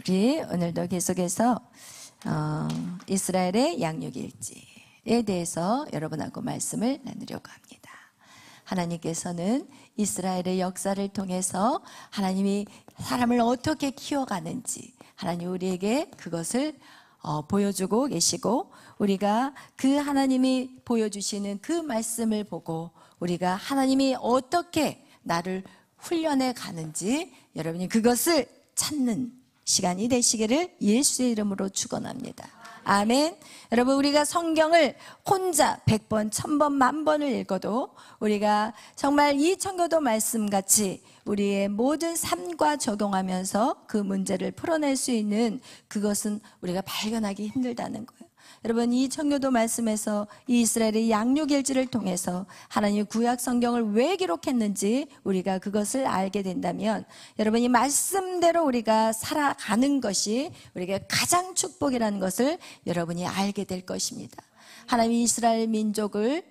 우리 오늘도 계속해서 이스라엘의 양육일지에 대해서 여러분하고 말씀을 나누려고 합니다. 하나님께서는 이스라엘의 역사를 통해서 하나님이 사람을 어떻게 키워가는지 하나님 우리에게 그것을 보여주고 계시고, 우리가 그 하나님이 보여주시는 그 말씀을 보고 우리가 하나님이 어떻게 나를 훈련해 가는지 여러분이 그것을 찾는 시간이 되시기를 예수의 이름으로 축원합니다. 아멘. 여러분, 우리가 성경을 혼자 100번, 1000번, 10,000번을 읽어도 우리가 정말 이 청교도 말씀같이 우리의 모든 삶과 적용하면서 그 문제를 풀어낼 수 있는 그것은 우리가 발견하기 힘들다는 거예요. 여러분, 이 청교도 말씀에서 이 이스라엘의 양육일지를 통해서 하나님의 구약 성경을 왜 기록했는지 우리가 그것을 알게 된다면 여러분, 이 말씀대로 우리가 살아가는 것이 우리가 가장 축복이라는 것을 여러분이 알게 될 것입니다. 하나님이 이스라엘 민족을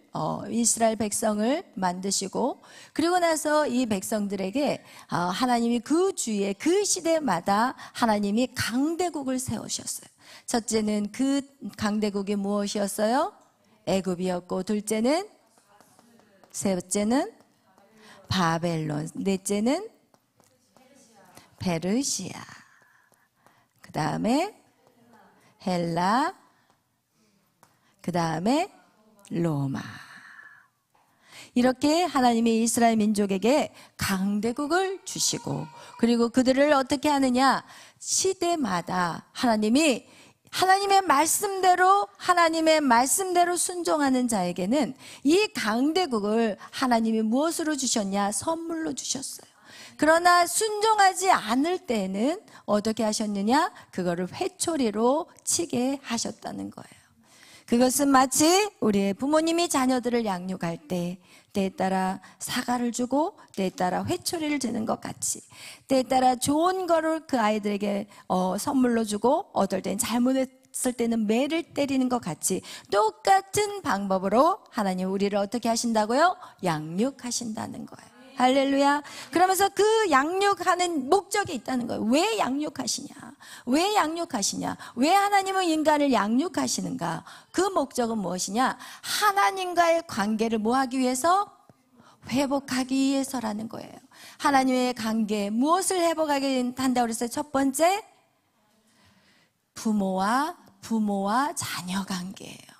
이스라엘 백성을 만드시고, 그리고 나서 이 백성들에게 하나님이 그 주위에 그 시대마다 하나님이 강대국을 세우셨어요. 첫째는 그 강대국이 무엇이었어요? 애굽이었고, 둘째는, 셋째는 바벨론, 넷째는 페르시아, 그 다음에 헬라, 그 다음에 로마. 이렇게 하나님이 이스라엘 민족에게 강대국을 주시고, 그리고 그들을 어떻게 하느냐, 시대마다 하나님의 말씀대로 순종하는 자에게는 이 강대국을 하나님이 무엇으로 주셨냐? 선물로 주셨어요. 그러나 순종하지 않을 때에는 어떻게 하셨느냐? 그거를 회초리로 치게 하셨다는 거예요. 그것은 마치 우리의 부모님이 자녀들을 양육할 때 때에 따라 사과를 주고 때에 따라 회초리를 주는 것 같이, 때에 따라 좋은 거를 그 아이들에게 선물로 주고 어떨 땐 잘못했을 때는 매를 때리는 것 같이 똑같은 방법으로 하나님 우리를 어떻게 하신다고요? 양육하신다는 거예요. 할렐루야. 그러면서 그 양육하는 목적이 있다는 거예요. 왜 양육하시냐? 왜 양육하시냐? 왜 하나님은 인간을 양육하시는가? 그 목적은 무엇이냐? 하나님과의 관계를 뭐하기 위해서? 회복하기 위해서라는 거예요. 하나님의 관계, 무엇을 회복하게 한다고 그랬어요? 첫 번째, 부모와 자녀 관계예요.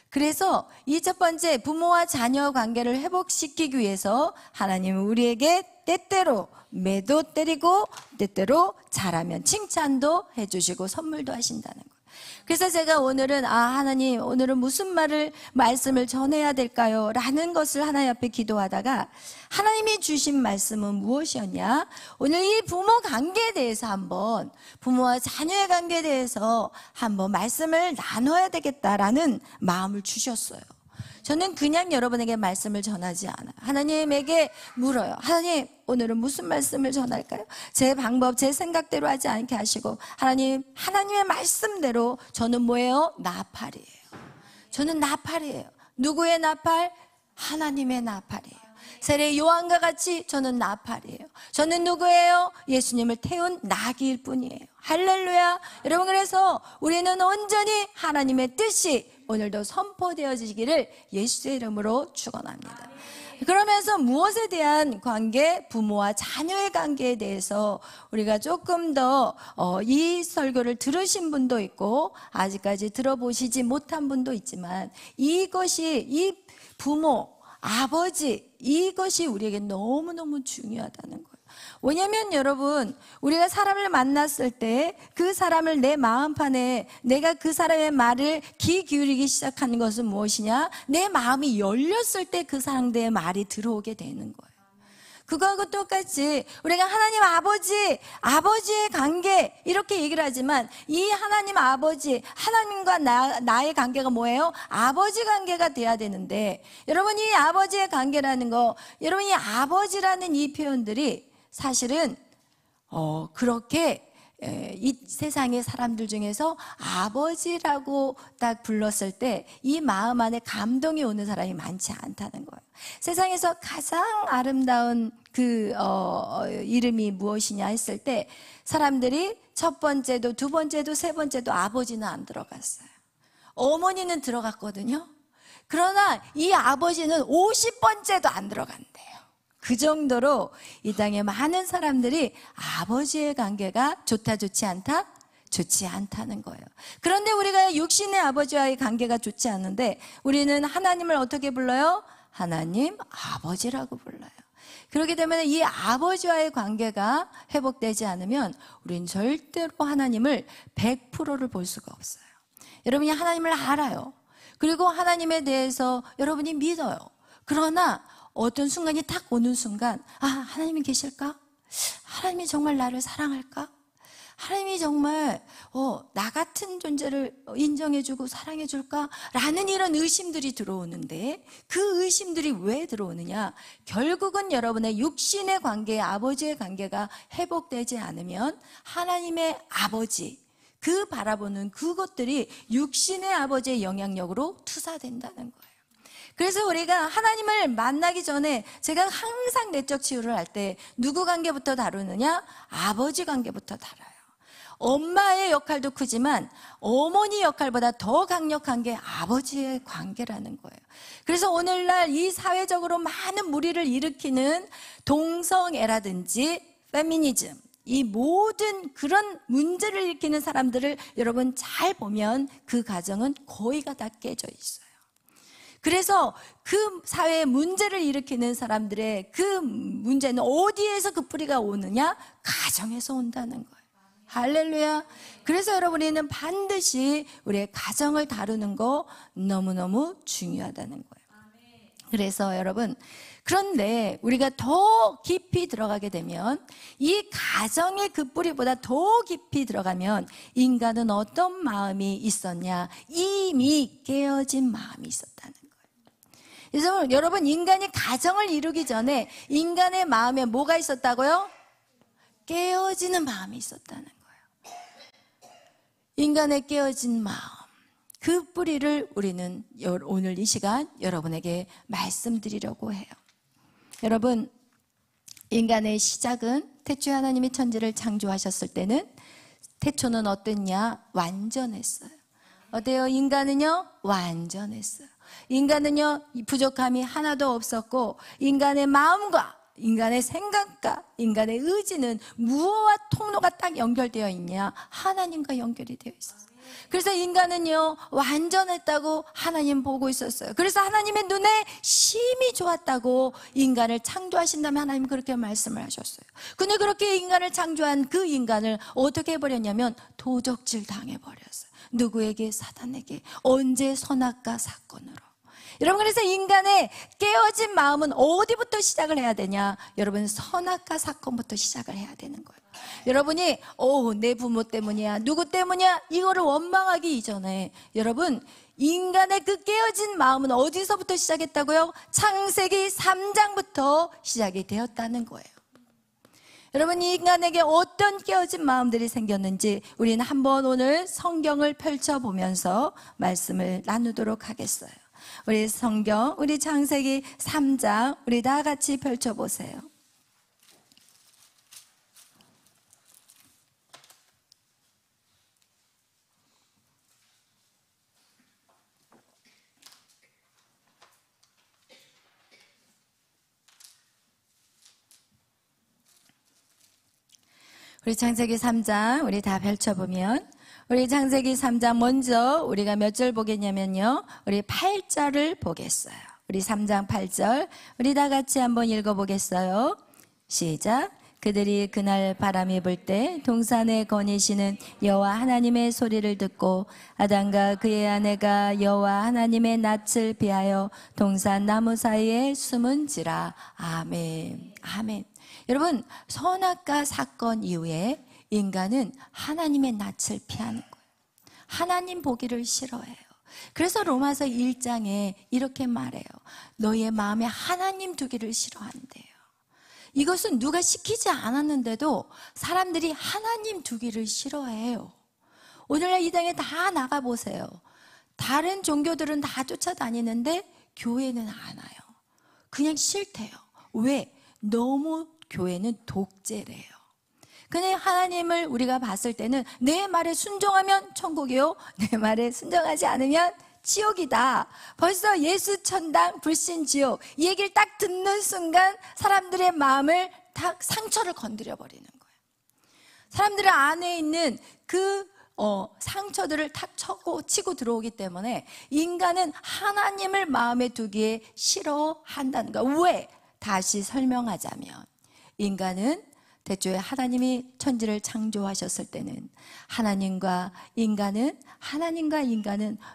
그래서 이 첫 번째 부모와 자녀 관계를 회복시키기 위해서 하나님은 우리에게 때때로 매도 때리고 때때로 잘하면 칭찬도 해주시고 선물도 하신다는 거예요. 그래서 제가 오늘은 하나님, 오늘은 무슨 말씀을 전해야 될까요? 라는 것을 하나님 앞에 기도하다가 하나님이 주신 말씀은 무엇이었냐? 오늘 이 부모 관계에 대해서 한번, 부모와 자녀의 관계에 대해서 한번 말씀을 나눠야 되겠다라는 마음을 주셨어요. 저는 그냥 여러분에게 말씀을 전하지 않아요. 하나님에게 물어요. 하나님, 오늘은 무슨 말씀을 전할까요? 제 방법, 제 생각대로 하지 않게 하시고, 하나님의 말씀대로 저는 뭐예요? 나팔이에요. 저는 나팔이에요. 누구의 나팔? 하나님의 나팔이에요. 세례 요한과 같이 저는 나팔이에요. 저는 누구예요? 예수님을 태운 나귀일 뿐이에요. 할렐루야. 여러분, 그래서 우리는 온전히 하나님의 뜻이 오늘도 선포되어지기를 예수의 이름으로 축원합니다. 그러면서 무엇에 대한 관계? 부모와 자녀의 관계에 대해서 우리가 조금 더 이 설교를 들으신 분도 있고 아직까지 들어보시지 못한 분도 있지만, 이것이 이 부모, 아버지, 이것이 우리에게 너무너무 중요하다는 거예요. 왜냐하면 여러분, 우리가 사람을 만났을 때 그 사람을 내 마음판에, 내가 그 사람의 말을 귀 기울이기 시작하는 것은 무엇이냐? 내 마음이 열렸을 때 그 사람들의 말이 들어오게 되는 거예요. 그거하고 똑같이 우리가 하나님 아버지의 관계 이렇게 얘기를 하지만, 이 하나님 아버지, 하나님과 나의 관계가 뭐예요? 아버지 관계가 돼야 되는데, 여러분, 이 아버지의 관계라는 거, 여러분, 이 아버지라는 이 표현들이 사실은 그렇게 이 세상의 사람들 중에서 아버지라고 딱 불렀을 때 이 마음 안에 감동이 오는 사람이 많지 않다는 거예요. 세상에서 가장 아름다운 그 이름이 무엇이냐 했을 때 사람들이 첫 번째도 두 번째도 세 번째도 아버지는 안 들어갔어요. 어머니는 들어갔거든요. 그러나 이 아버지는 50번째도 안 들어간대요. 그 정도로 이 땅에 많은 사람들이 아버지의 관계가 좋다 좋지 않다? 좋지 않다는 거예요. 그런데 우리가 육신의 아버지와의 관계가 좋지 않은데 우리는 하나님을 어떻게 불러요? 하나님 아버지라고 불러요. 그렇기 때문에 이 아버지와의 관계가 회복되지 않으면 우리는 절대로 하나님을 100%를 볼 수가 없어요. 여러분이 하나님을 알아요. 그리고 하나님에 대해서 여러분이 믿어요. 그러나 어떤 순간이 딱 오는 순간 하나님이 계실까? 하나님이 정말 나를 사랑할까? 하나님이 정말 나 같은 존재를 인정해주고 사랑해줄까? 라는 이런 의심들이 들어오는데 그 의심들이 왜 들어오느냐? 결국은 여러분의 육신의 관계, 아버지의 관계가 회복되지 않으면 하나님의 아버지, 그 바라보는 그것들이 육신의 아버지의 영향력으로 투사된다는 거예요. 그래서 우리가 하나님을 만나기 전에 제가 항상 내적 치유를 할 때 누구 관계부터 다루느냐? 아버지 관계부터 다뤄요. 엄마의 역할도 크지만 어머니 역할보다 더 강력한 게 아버지의 관계라는 거예요. 그래서 오늘날 이 사회적으로 많은 무리를 일으키는 동성애라든지 페미니즘, 이 모든 그런 문제를 일으키는 사람들을 여러분 잘 보면 그 가정은 거의가 다 깨져 있어요. 그래서 그 사회의 문제를 일으키는 사람들의 그 문제는 어디에서 그 뿌리가 오느냐? 가정에서 온다는 거예요. 할렐루야. 그래서 여러분이는 반드시 우리의 가정을 다루는 거 너무너무 중요하다는 거예요. 그래서 여러분, 그런데 우리가 더 깊이 들어가게 되면 이 가정의 그 뿌리보다 더 깊이 들어가면 인간은 어떤 마음이 있었냐? 이미 깨어진 마음이 있었다는 거예요. 그래서 여러분, 인간이 가정을 이루기 전에 인간의 마음에 뭐가 있었다고요? 깨어지는 마음이 있었다는 거예요. 인간의 깨어진 마음, 그 뿌리를 우리는 오늘 이 시간 여러분에게 말씀드리려고 해요. 여러분, 인간의 시작은 태초에 하나님이 천지를 창조하셨을 때는 태초는 어땠냐? 완전했어요. 어때요? 인간은요? 완전했어요. 인간은요, 부족함이 하나도 없었고 인간의 마음과 인간의 생각과 인간의 의지는 무엇과 통로가 딱 연결되어 있냐? 하나님과 연결이 되어 있었어요. 그래서 인간은요, 완전했다고 하나님 보고 있었어요. 그래서 하나님의 눈에 심히 좋았다고 인간을 창조하신 다음에 하나님 그렇게 말씀을 하셨어요. 근데 그렇게 인간을 창조한 그 인간을 어떻게 해버렸냐면 도적질 당해버렸어요. 누구에게? 사단에게. 언제? 선악과 사건으로. 여러분, 그래서 인간의 깨어진 마음은 어디부터 시작을 해야 되냐? 여러분, 선악과 사건부터 시작을 해야 되는 거예요. 여러분이 내 부모 때문이야, 누구 때문이야, 이거를 원망하기 이전에 여러분, 인간의 그 깨어진 마음은 어디서부터 시작했다고요? 창세기 3장부터 시작이 되었다는 거예요. 여러분, 이 인간에게 어떤 깨어진 마음들이 생겼는지 우리는 한번 오늘 성경을 펼쳐보면서 말씀을 나누도록 하겠어요. 우리 성경, 우리 창세기 3장 우리 다 같이 펼쳐보세요. 우리 창세기 3장 우리 다 펼쳐보면 우리 창세기 3장 먼저 우리가 몇 절 보겠냐면요, 우리 8절을 보겠어요. 우리 3장 8절 우리 다 같이 한번 읽어보겠어요. 시작. 그들이 그날 바람이 불 때 동산에 거니시는 여호와 하나님의 소리를 듣고 아담과 그의 아내가 여호와 하나님의 낯을 피하여 동산 나무 사이에 숨은지라. 아멘. 아멘. 여러분, 선악과 사건 이후에 인간은 하나님의 낯을 피하는 거예요. 하나님 보기를 싫어해요. 그래서 로마서 1장에 이렇게 말해요. 너희의 마음에 하나님 두기를 싫어한대요. 이것은 누가 시키지 않았는데도 사람들이 하나님 두기를 싫어해요. 오늘날 이 땅에 다 나가보세요. 다른 종교들은 다 쫓아다니는데 교회는 안 와요. 그냥 싫대요. 왜? 너무 교회는 독재래요. 근데 하나님을 우리가 봤을 때는 내 말에 순종하면 천국이요, 내 말에 순종하지 않으면 지옥이다. 벌써 예수 천당 불신 지옥 이 얘기를 딱 듣는 순간 사람들의 마음을 다 상처를 건드려 버리는 거예요. 사람들 안에 있는 그 상처들을 탁 치고 들어오기 때문에 인간은 하나님을 마음에 두기에 싫어한다는 거예요. 왜? 다시 설명하자면 인간은 대초에 하나님이 천지를 창조하셨을 때는 하나님과 인간은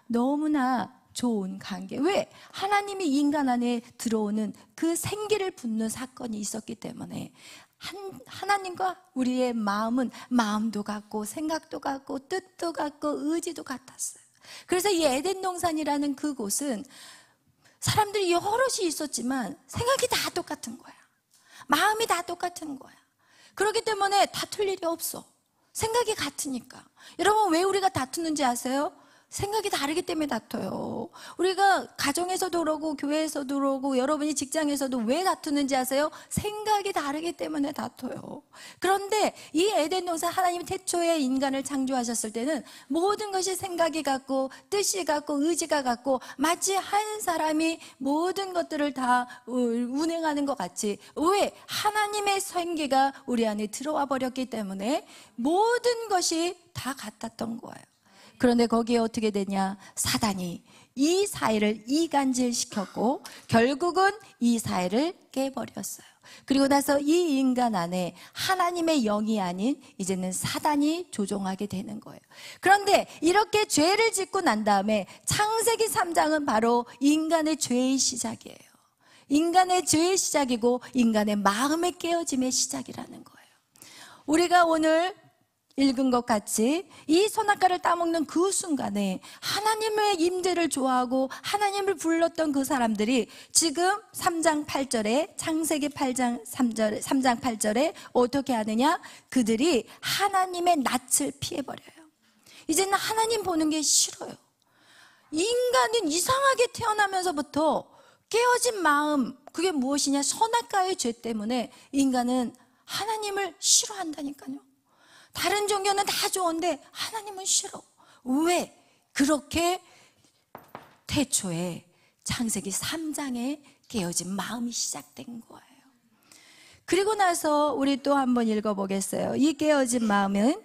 너무나 좋은 관계. 왜? 하나님이 인간 안에 들어오는 그 생기를 붓는 사건이 있었기 때문에 하나님과 우리의 마음은 마음도 같고 생각도 같고 뜻도 같고 의지도 같았어요. 그래서 이 에덴 동산이라는 그곳은 사람들이 여럿이 있었지만 생각이 다 똑같은 거야. 마음이 다 똑같은 거야. 그렇기 때문에 다툴 일이 없어. 생각이 같으니까. 여러분 왜 우리가 다투는지 아세요? 생각이 다르기 때문에 다퉈요. 우리가 가정에서도 그러고 교회에서도 그러고 여러분이 직장에서도 왜 다투는지 아세요? 생각이 다르기 때문에 다퉈요. 그런데 이 에덴 동산 하나님이 태초에 인간을 창조하셨을 때는 모든 것이 생각이 같고 뜻이 같고 의지가 같고 마치 한 사람이 모든 것들을 다 운행하는 것 같이. 왜? 하나님의 생기가 우리 안에 들어와 버렸기 때문에 모든 것이 다 같았던 거예요. 그런데 거기에 어떻게 되냐? 사단이 이 사이를 이간질시켰고 결국은 이 사이를 깨버렸어요. 그리고 나서 이 인간 안에 하나님의 영이 아닌 이제는 사단이 조종하게 되는 거예요. 그런데 이렇게 죄를 짓고 난 다음에 창세기 3장은 바로 인간의 죄의 시작이에요. 인간의 죄의 시작이고 인간의 마음의 깨어짐의 시작이라는 거예요. 우리가 오늘 읽은 것 같이 이 선악과를 따먹는 그 순간에 하나님의 임재를 좋아하고 하나님을 불렀던 그 사람들이 지금 3장 8절에 창세기 8장 3장 8절에 어떻게 하느냐? 그들이 하나님의 낯을 피해버려요. 이제는 하나님 보는 게 싫어요. 인간은 이상하게 태어나면서부터 깨어진 마음, 그게 무엇이냐? 선악과의 죄 때문에 인간은 하나님을 싫어한다니까요. 다른 종교는 다 좋은데 하나님은 싫어. 왜? 그렇게 태초에 창세기 3장에 깨어진 마음이 시작된 거예요. 그리고 나서 우리 또 한번 읽어보겠어요. 이 깨어진 마음은,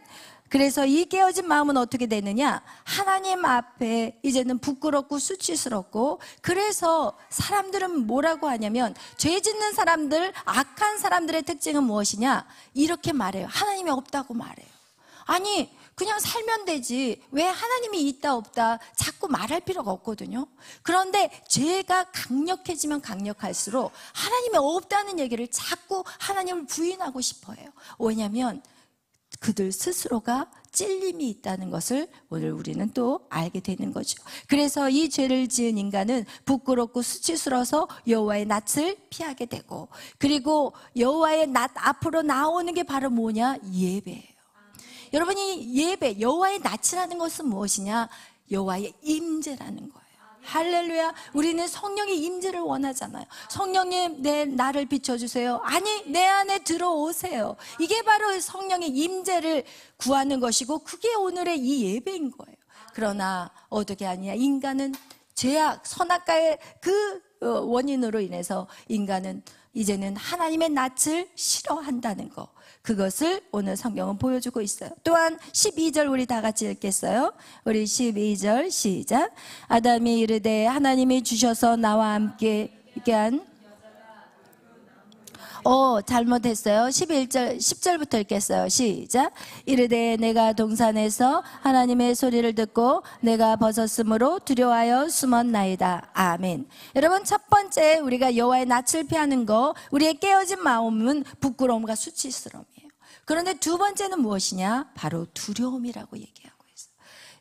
그래서 이 깨어진 마음은 어떻게 되느냐? 하나님 앞에 이제는 부끄럽고 수치스럽고, 그래서 사람들은 뭐라고 하냐면, 죄 짓는 사람들, 악한 사람들의 특징은 무엇이냐? 이렇게 말해요. 하나님이 없다고 말해요. 아니, 그냥 살면 되지. 왜 하나님이 있다 없다 자꾸 말할 필요가 없거든요. 그런데 죄가 강력해지면 강력할수록 하나님이 없다는 얘기를 자꾸 하나님을 부인하고 싶어 해요. 왜냐하면 그들 스스로가 찔림이 있다는 것을 오늘 우리는 또 알게 되는 거죠. 그래서 이 죄를 지은 인간은 부끄럽고 수치스러워서 여호와의 낯을 피하게 되고, 그리고 여호와의 낯 앞으로 나오는 게 바로 뭐냐? 예배예요. 여러분이 예배, 여호와의 낯이라는 것은 무엇이냐? 여호와의 임재라는 거예요. 할렐루야. 우리는 성령의 임재를 원하잖아요. 성령님, 나를 비춰주세요. 아니, 내 안에 들어오세요. 이게 바로 성령의 임재를 구하는 것이고, 그게 오늘의 이 예배인 거예요. 그러나 어떻게 하냐? 인간은 죄악, 선악과의 그 원인으로 인해서 인간은 이제는 하나님의 낯을 싫어한다는 거, 그것을 오늘 성경은 보여주고 있어요. 또한 12절 우리 다 같이 읽겠어요. 우리 12절 시작. 아담이 이르되 하나님이 주셔서 나와 함께 있게 한 잘못했어요. 10절부터 읽겠어요. 시작. 이르되 내가 동산에서 하나님의 소리를 듣고 내가 벗었으므로 두려워하여 숨었나이다. 아멘. 여러분, 첫 번째 우리가 여호와의 낯을 피하는 거, 우리의 깨어진 마음은 부끄러움과 수치스러움이에요. 그런데 두 번째는 무엇이냐? 바로 두려움이라고 얘기하고 있어요.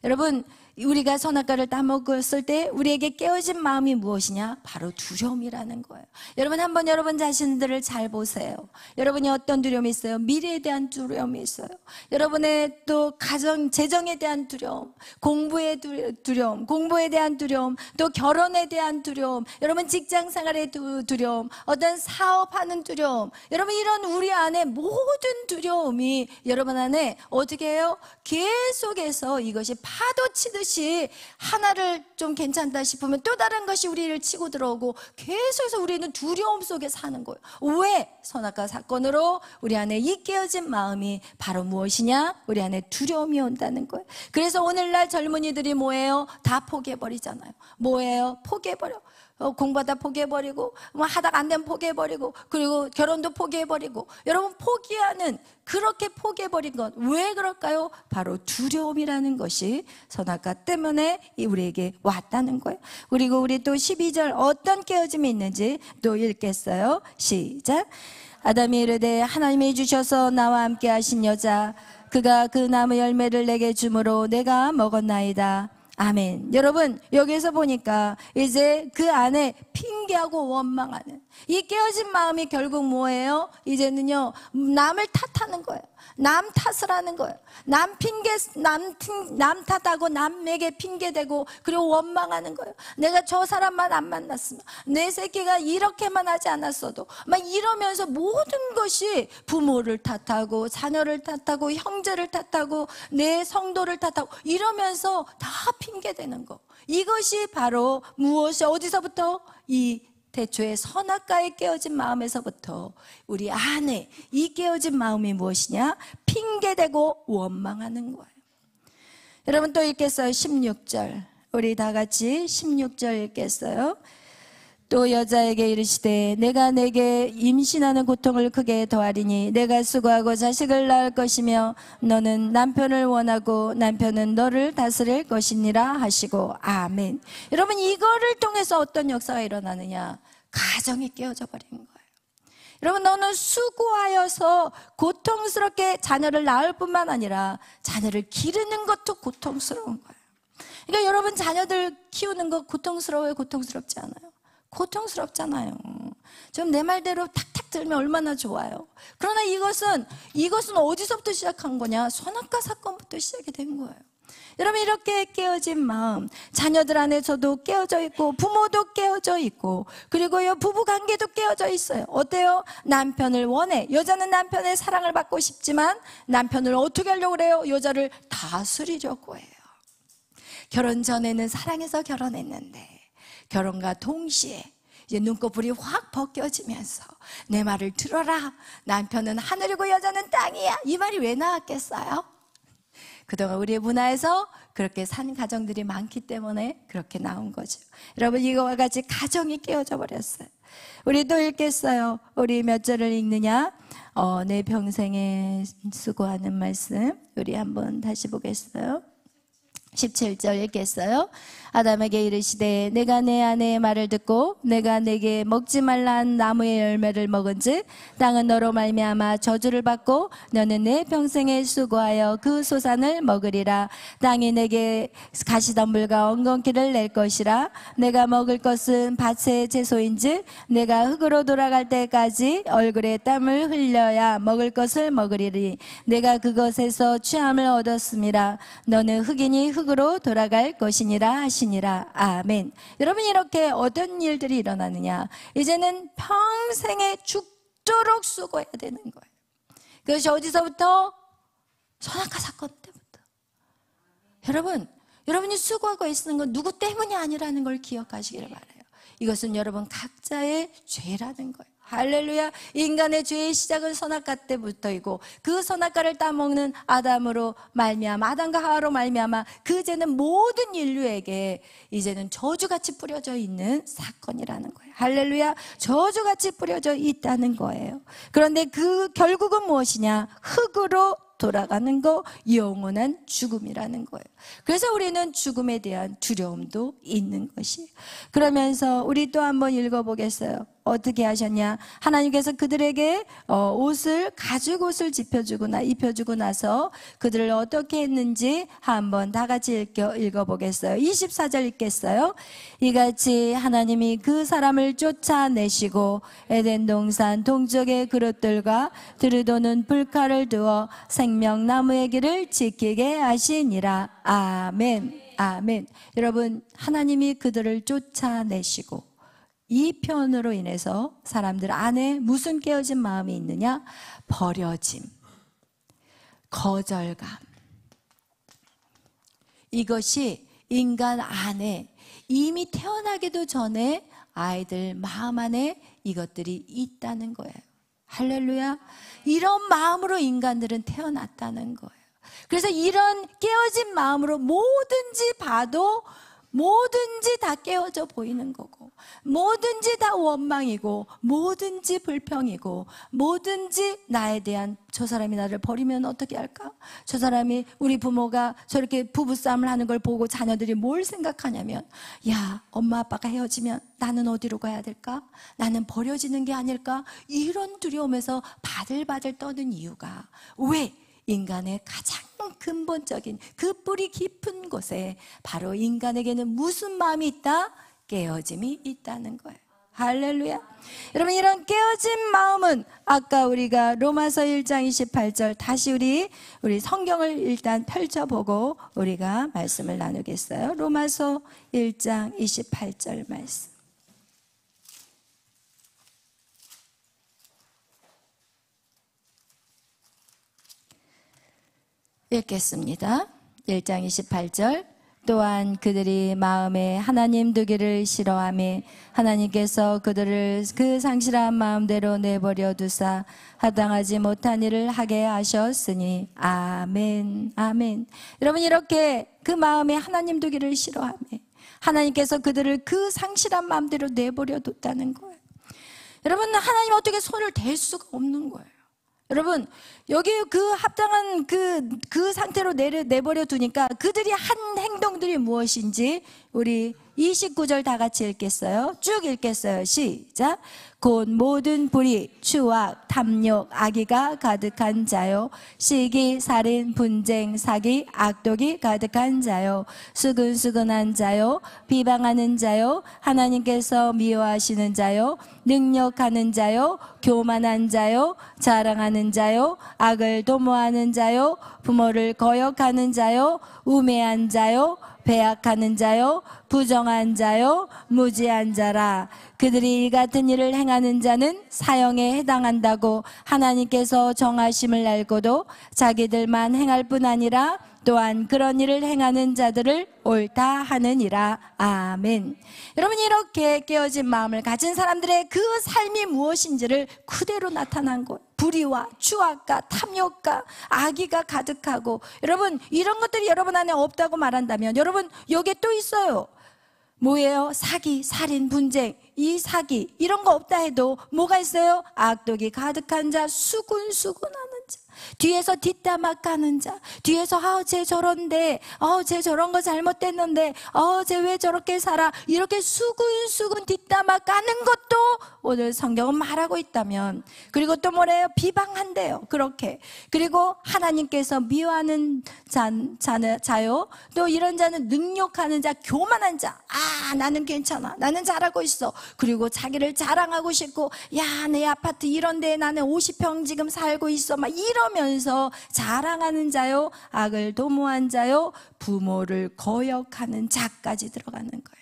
여러분, 우리가 선악과를 따먹었을 때 우리에게 깨어진 마음이 무엇이냐? 바로 두려움이라는 거예요. 여러분, 한번 여러분 자신들을 잘 보세요. 여러분이 어떤 두려움이 있어요? 미래에 대한 두려움이 있어요. 여러분의 또 가정, 재정에 대한 두려움, 공부의 두려움, 공부에 대한 두려움, 또 결혼에 대한 두려움, 여러분 직장 생활의 두려움, 어떤 사업하는 두려움, 여러분 이런 우리 안에 모든 두려움이 여러분 안에 어떻게 해요? 계속해서 이것이 파도 치듯이 하나를 좀 괜찮다 싶으면 또 다른 것이 우리를 치고 들어오고 계속해서 우리는 두려움 속에 사는 거예요. 왜? 선악과 사건으로 우리 안에 이 깨어진 마음이 바로 무엇이냐? 우리 안에 두려움이 온다는 거예요. 그래서 오늘날 젊은이들이 뭐예요? 다 포기해버리잖아요. 뭐예요? 포기해버려. 공부하다 포기해버리고, 뭐 하다가 안 되면 포기해버리고, 그리고 결혼도 포기해버리고. 여러분, 포기하는, 그렇게 포기해버린 것, 왜 그럴까요? 바로 두려움이라는 것이 선악과 때문에 우리에게 왔다는 거예요. 그리고 우리 또 12절 어떤 깨어짐이 있는지 또 읽겠어요. 시작. 아담이 이르되 하나님이 주셔서 나와 함께 하신 여자, 그가 그 나무 열매를 내게 주므로 내가 먹었나이다. 아멘. 여러분, 여기서 보니까 이제 그 안에 핑계하고 원망하는 이 깨어진 마음이 결국 뭐예요? 이제는요, 남을 탓하는 거예요. 남 탓을 하는 거예요. 남 탓하고 남에게 핑계대고 그리고 원망하는 거예요. 내가 저 사람만 안 만났으면, 내 새끼가 이렇게만 하지 않았어도, 막 이러면서 모든 것이 부모를 탓하고 자녀를 탓하고 형제를 탓하고 내 성도를 탓하고 이러면서 다 핑계대는 거. 이것이 바로 무엇이 어디서부터? 이 태초에 선악과에 깨어진 마음에서부터 우리 안에 이 깨어진 마음이 무엇이냐? 핑계대고 원망하는 거예요. 여러분 또 읽겠어요. 16절. 우리 다 같이 16절 읽겠어요. 또 여자에게 이르시되 내가 내게 임신하는 고통을 크게 더하리니 내가 수고하고 자식을 낳을 것이며 너는 남편을 원하고 남편은 너를 다스릴 것이니라 하시고 아멘. 여러분 이거를 통해서 어떤 역사가 일어나느냐? 가정이 깨어져 버린 거예요. 여러분 너는 수고하여서 고통스럽게 자녀를 낳을 뿐만 아니라 자녀를 기르는 것도 고통스러운 거예요. 그러니까 여러분 자녀들 키우는 거 고통스러워요? 고통스럽지 않아요? 고통스럽잖아요. 좀 내 말대로 탁탁 들면 얼마나 좋아요. 그러나 이것은 어디서부터 시작한 거냐? 선악과 사건부터 시작이 된 거예요. 여러분 이렇게 깨어진 마음, 자녀들 안에서도 깨어져 있고 부모도 깨어져 있고 그리고요 부부관계도 깨어져 있어요. 어때요? 남편을 원해. 여자는 남편의 사랑을 받고 싶지만 남편을 어떻게 하려고 그래요? 여자를 다스리려고 해요. 결혼 전에는 사랑해서 결혼했는데 결혼과 동시에 이제 눈꺼풀이 확 벗겨지면서 내 말을 들어라. 남편은 하늘이고 여자는 땅이야. 이 말이 왜 나왔겠어요? 그동안 우리의 문화에서 그렇게 산 가정들이 많기 때문에 그렇게 나온 거죠. 여러분 이거와 같이 가정이 깨어져 버렸어요. 우리 또 읽겠어요. 우리 몇 절을 읽느냐? 내 평생에 수고하는 말씀 우리 한번 다시 보겠어요. 17절 읽겠어요. 아담에게 이르시되 내가 내 아내의 말을 듣고 내가 내게 먹지 말라 한 나무의 열매를 먹은즉 땅은 너로 말미암아 저주를 받고 너는 내 평생에 수고하여 그 소산을 먹으리라. 땅이 내게 가시덤불과 엉겅퀴를 낼 것이라. 내가 먹을 것은 밭의 채소인즉 내가 흙으로 돌아갈 때까지 얼굴에 땀을 흘려야 먹을 것을 먹으리니 내가 그것에서 취함을 얻었음이라. 너는 흙이니 흙으로 돌아갈 것이니라 하시니라. 아멘. 여러분 이렇게 어떤 일들이 일어나느냐? 이제는 평생에 죽도록 수고해야 되는 거예요. 그것이 어디서부터? 선악과 사건 때부터. 여러분이 수고하고 있는 건 누구 때문이 아니라는 걸 기억하시기를 바라요. 이것은 여러분 각자의 죄라는 거예요. 할렐루야. 인간의 죄의 시작은 선악과 때부터이고 그 선악과를 따먹는 아담으로 말미암아 아담과 하와로 말미암아 그 죄는 모든 인류에게 이제는 저주같이 뿌려져 있는 사건이라는 거예요. 할렐루야. 저주같이 뿌려져 있다는 거예요. 그런데 그 결국은 무엇이냐? 흙으로 돌아가는 거, 영원한 죽음이라는 거예요. 그래서 우리는 죽음에 대한 두려움도 있는 것이. 그러면서 우리 또 한번 읽어보겠어요. 어떻게 하셨냐? 하나님께서 그들에게 옷을 가죽 옷을 입혀주고 나서 그들을 어떻게 했는지 한번 다 같이 읽어보겠어요. 24절 읽겠어요. 이같이 하나님이 그 사람을 쫓아내시고 에덴 동산 동쪽의 그릇들과 들이도는 불칼을 두어 생명나무의 길을 지키게 하시니라. 아멘. 아멘. 여러분, 하나님이 그들을 쫓아내시고 이 편으로 인해서 사람들 안에 무슨 깨어진 마음이 있느냐? 버려짐, 거절감. 이것이 인간 안에 이미 태어나기도 전에 아이들 마음 안에 이것들이 있다는 거예요. 할렐루야. 이런 마음으로 인간들은 태어났다는 거예요. 그래서 이런 깨어진 마음으로 뭐든지 봐도 뭐든지 다 깨어져 보이는 거고, 뭐든지 다 원망이고, 뭐든지 불평이고, 뭐든지 나에 대한, 저 사람이 나를 버리면 어떻게 할까? 저 사람이, 우리 부모가 저렇게 부부싸움을 하는 걸 보고 자녀들이 뭘 생각하냐면, 야, 엄마 아빠가 헤어지면 나는 어디로 가야 될까? 나는 버려지는 게 아닐까? 이런 두려움에서 바들바들 떠는 이유가 왜? 인간의 가장 근본적인 그 뿌리 깊은 곳에 바로 인간에게는 무슨 마음이 있다? 깨어짐이 있다는 거예요. 할렐루야. 여러분, 이런 깨어진 마음은 아까 우리가 로마서 1장 28절 다시 우리 성경을 일단 펼쳐보고 우리가 말씀을 나누겠어요. 로마서 1장 28절 말씀. 읽겠습니다. 1장 28절. 또한 그들이 마음에 하나님 두기를 싫어하며 하나님께서 그들을 그 상실한 마음대로 내버려 두사 합당하지 못한 일을 하게 하셨으니. 아멘. 아멘. 여러분, 이렇게 그 마음에 하나님 두기를 싫어하며 하나님께서 그들을 그 상실한 마음대로 내버려 뒀다는 거예요. 여러분, 하나님 어떻게 손을 댈 수가 없는 거예요. 여러분, 여기 그 합당한 그 상태로 내버려 두니까 그들이 한 행동들이 무엇인지 우리 29절 다 같이 읽겠어요. 쭉 읽겠어요. 시작. 곧 모든 불의, 추악, 탐욕, 악의가 가득한 자요, 시기, 살인, 분쟁, 사기, 악독이 가득한 자요, 수근수근한 자요, 비방하는 자요, 하나님께서 미워하시는 자요, 능력하는 자요, 교만한 자요, 자랑하는 자요, 악을 도모하는 자요, 부모를 거역하는 자요, 우매한 자요, 배약하는 자요, 부정한 자요, 무지한 자라. 그들이 이 같은 일을 행하는 자는 사형에 해당한다고 하나님께서 정하심을 알고도 자기들만 행할 뿐 아니라 또한 그런 일을 행하는 자들을 옳다 하느니라. 아멘. 여러분, 이렇게 깨어진 마음을 가진 사람들의 그 삶이 무엇인지를 그대로 나타난 것. 불의와 추악과 탐욕과 악의가 가득하고, 여러분, 이런 것들이 여러분 안에 없다고 말한다면 여러분, 여기에 또 있어요. 뭐예요? 사기, 살인, 분쟁, 이 사기 이런 거 없다 해도 뭐가 있어요? 악독이 가득한 자, 수군수군하는 자, 뒤에서 뒷담화 까는 자, 뒤에서 쟤 저런데, 쟤 저런 거 잘못됐는데, 쟤 왜 저렇게 살아, 이렇게 수군수군 뒷담화 까는 것도 오늘 성경은 말하고 있다면, 그리고 또 뭐래요? 비방한대요. 그렇게. 그리고 하나님께서 미워하는 자요, 또 이런 자는 능욕하는 자, 교만한 자. 나는 괜찮아, 나는 잘하고 있어. 그리고 자기를 자랑하고 싶고, 야, 내 아파트 이런데 나는 50평 지금 살고 있어, 막 이러면서 자랑하는 자요, 악을 도모한 자요, 부모를 거역하는 자까지 들어가는 거예요.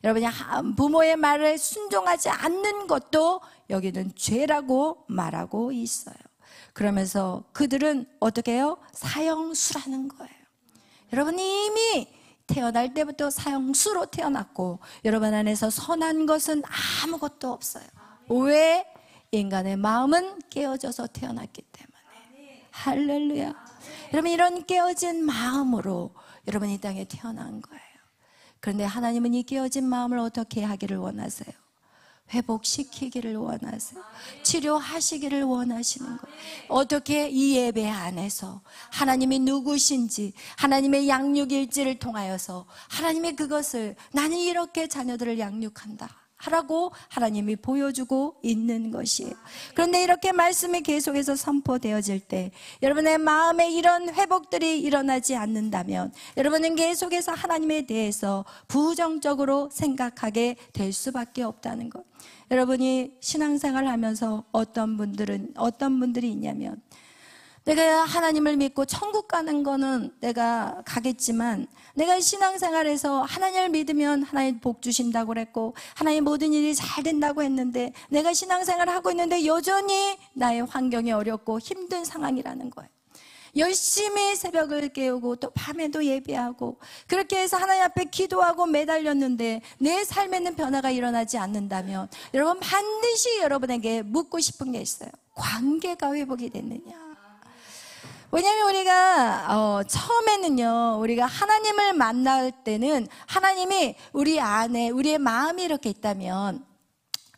여러분이 부모의 말에 순종하지 않는 것도 여기는 죄라고 말하고 있어요. 그러면서 그들은 어떻게 해요? 사형수라는 거예요. 여러분, 이미 태어날 때부터 사형수로 태어났고 여러분 안에서 선한 것은 아무것도 없어요. 왜? 인간의 마음은 깨어져서 태어났기 때문에. 할렐루야. 여러분, 이런 깨어진 마음으로 여러분이 이 땅에 태어난 거예요. 그런데 하나님은 이 깨어진 마음을 어떻게 하기를 원하세요? 회복시키기를 원하세요. 치료하시기를 원하시는 거예요. 어떻게? 이 예배 안에서 하나님이 누구신지, 하나님의 양육일지를 통하여서 하나님의 그것을, 나는 이렇게 자녀들을 양육한다, 하라고 하나님이 보여주고 있는 것이에요. 그런데 이렇게 말씀이 계속해서 선포되어질 때 여러분의 마음에 이런 회복들이 일어나지 않는다면 여러분은 계속해서 하나님에 대해서 부정적으로 생각하게 될 수밖에 없다는 것. 여러분이 신앙생활을 하면서 어떤 분들이 있냐면 내가 하나님을 믿고 천국 가는 거는 내가 가겠지만 내가 신앙생활에서 하나님을 믿으면 하나님 복 주신다고 그랬고 하나님 모든 일이 잘 된다고 했는데 내가 신앙생활을 하고 있는데 여전히 나의 환경이 어렵고 힘든 상황이라는 거예요. 열심히 새벽을 깨우고 또 밤에도 예배하고 그렇게 해서 하나님 앞에 기도하고 매달렸는데 내 삶에는 변화가 일어나지 않는다면 여러분 반드시 여러분에게 묻고 싶은 게 있어요. 관계가 회복이 됐느냐? 왜냐하면 우리가 처음에는요 우리가 하나님을 만날 때는 하나님이 우리 안에 우리의 마음이 이렇게 있다면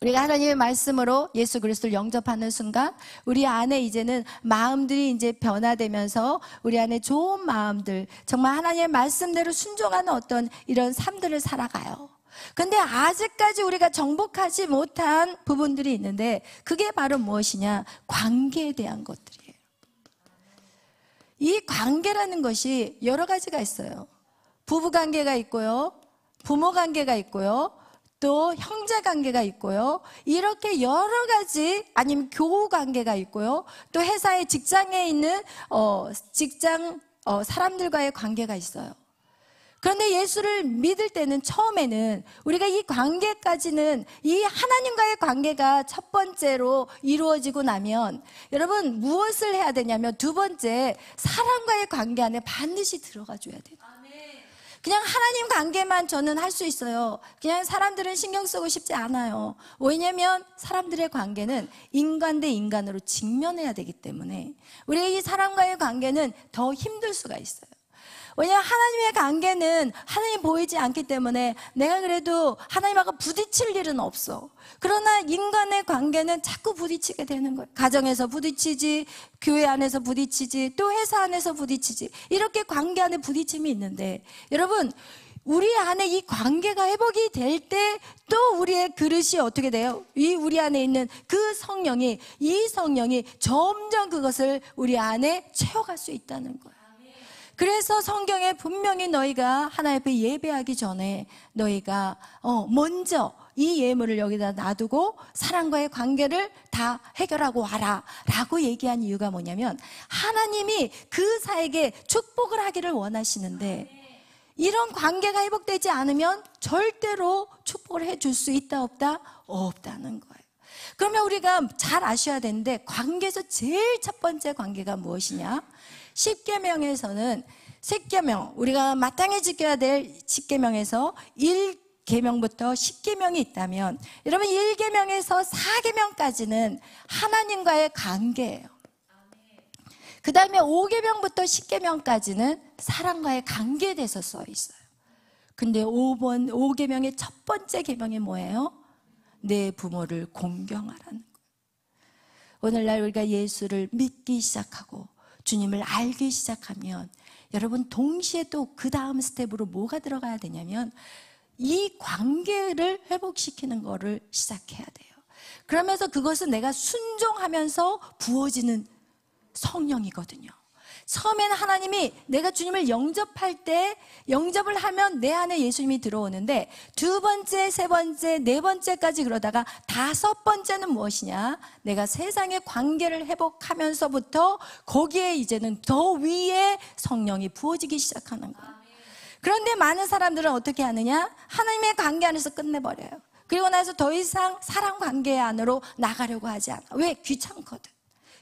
우리가 하나님의 말씀으로 예수 그리스도를 영접하는 순간 우리 안에 이제는 마음들이 이제 변화되면서 우리 안에 좋은 마음들 정말 하나님의 말씀대로 순종하는 어떤 이런 삶들을 살아가요. 근데 아직까지 우리가 정복하지 못한 부분들이 있는데 그게 바로 무엇이냐? 관계에 대한 것들이에요. 이 관계라는 것이 여러 가지가 있어요. 부부 관계가 있고요, 부모 관계가 있고요, 또 형제 관계가 있고요, 이렇게 여러 가지 아니면 교우 관계가 있고요, 또 회사의 직장에 있는 사람들과의 관계가 있어요. 그런데 예수를 믿을 때는 처음에는 우리가 이 관계까지는 이 하나님과의 관계가 첫 번째로 이루어지고 나면 여러분 무엇을 해야 되냐면 두 번째 사람과의 관계 안에 반드시 들어가 줘야 돼요. 그냥 하나님 관계만 저는 할 수 있어요. 그냥 사람들은 신경 쓰고 싶지 않아요. 왜냐하면 사람들의 관계는 인간 대 인간으로 직면해야 되기 때문에 우리의 이 사람과의 관계는 더 힘들 수가 있어요. 왜냐하면 하나님의 관계는 하나님 보이지 않기 때문에 내가 그래도 하나님하고 부딪힐 일은 없어. 그러나 인간의 관계는 자꾸 부딪히게 되는 거예요. 가정에서 부딪히지, 교회 안에서 부딪히지, 또 회사 안에서 부딪히지, 이렇게 관계 안에 부딪힘이 있는데 여러분 우리 안에 이 관계가 회복이 될 때 또 우리의 그릇이 어떻게 돼요? 우리 안에 있는 그 성령이, 이 성령이 점점 그것을 우리 안에 채워갈 수 있다는 거예요. 그래서 성경에 분명히 너희가 하나님 앞에 예배하기 전에 너희가 먼저 이 예물을 여기다 놔두고 사람과의 관계를 다 해결하고 와라 라고 얘기한 이유가 뭐냐면 하나님이 그 사에게 축복을 하기를 원하시는데 이런 관계가 회복되지 않으면 절대로 축복을 해줄 수 있다 없다? 없다는 거예요. 그러면 우리가 잘 아셔야 되는데 관계에서 제일 첫 번째 관계가 무엇이냐? 10계명에서는 10계명, 우리가 마땅히 지켜야 될 10계명에서 1계명부터 10계명이 있다면 여러분 1계명에서 4계명까지는 하나님과의 관계예요. 그 다음에 5계명부터 10계명까지는 사람과의 관계에 대해서 써 있어요. 근데 5계명의 첫 번째 계명이 뭐예요? 내 부모를 공경하라는 거예요. 오늘날 우리가 예수를 믿기 시작하고 주님을 알기 시작하면 여러분 동시에 또 그 다음 스텝으로 뭐가 들어가야 되냐면 이 관계를 회복시키는 거를 시작해야 돼요. 그러면서 그것은 내가 순종하면서 부어지는 성령이거든요. 처음에는 하나님이 내가 주님을 영접할 때 영접을 하면 내 안에 예수님이 들어오는데 두 번째, 세 번째, 네 번째까지 그러다가 다섯 번째는 무엇이냐? 내가 세상의 관계를 회복하면서부터 거기에 이제는 더 위에 성령이 부어지기 시작하는 거예요. 그런데 많은 사람들은 어떻게 하느냐? 하나님의 관계 안에서 끝내버려요. 그리고 나서 더 이상 사람 관계 안으로 나가려고 하지 않아. 왜? 귀찮거든.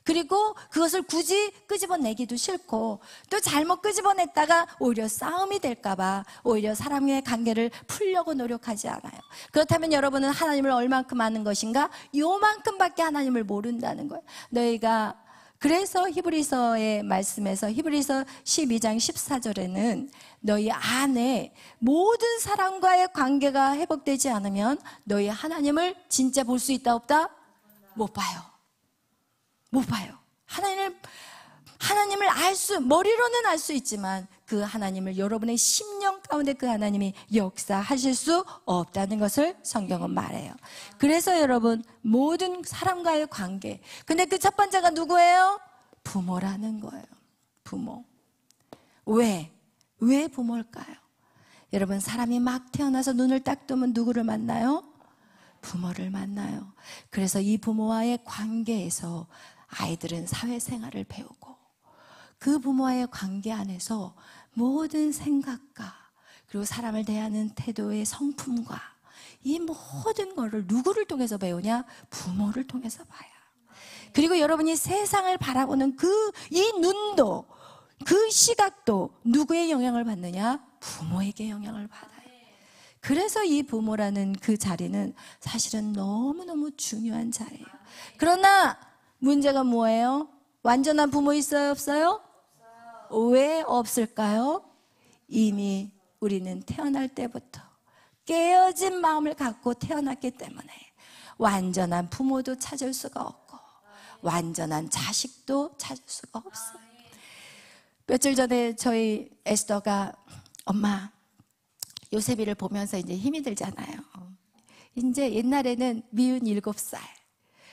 그리고 그것을 굳이 끄집어내기도 싫고 또 잘못 끄집어냈다가 오히려 싸움이 될까봐 오히려 사람의 관계를 풀려고 노력하지 않아요. 그렇다면 여러분은 하나님을 얼만큼 아는 것인가? 요만큼밖에 하나님을 모른다는 거예요. 너희가 그래서 히브리서의 말씀에서 히브리서 12장 14절에는 너희 안에 모든 사람과의 관계가 회복되지 않으면 너희 하나님을 진짜 볼 수 있다 없다? 못 봐요. 못 봐요. 하나님을 하나님을 머리로는 알 수 있지만 그 하나님을 여러분의 심령 가운데 그 하나님이 역사하실 수 없다는 것을 성경은 말해요. 그래서 여러분, 모든 사람과의 관계, 근데 그 첫 번째가 누구예요? 부모라는 거예요. 부모. 왜 부모일까요? 여러분, 사람이 막 태어나서 눈을 딱 뜨면 누구를 만나요? 부모를 만나요. 그래서 이 부모와의 관계에서 아이들은 사회생활을 배우고, 그 부모와의 관계 안에서 모든 생각과 그리고 사람을 대하는 태도의 성품과 이 모든 거를 누구를 통해서 배우냐? 부모를 통해서 봐요. 그리고 여러분이 세상을 바라보는 이 눈도, 그 시각도 누구의 영향을 받느냐? 부모에게 영향을 받아요. 그래서 이 부모라는 그 자리는 사실은 너무너무 중요한 자리예요. 그러나 문제가 뭐예요? 완전한 부모 있어요, 없어요? 왜 없을까요? 이미 우리는 태어날 때부터 깨어진 마음을 갖고 태어났기 때문에 완전한 부모도 찾을 수가 없고 완전한 자식도 찾을 수가 없어요. 며칠 전에 저희 에스더가 엄마, 요셉이를 보면서 이제 힘이 들잖아요. 이제 옛날에는 미운 7살,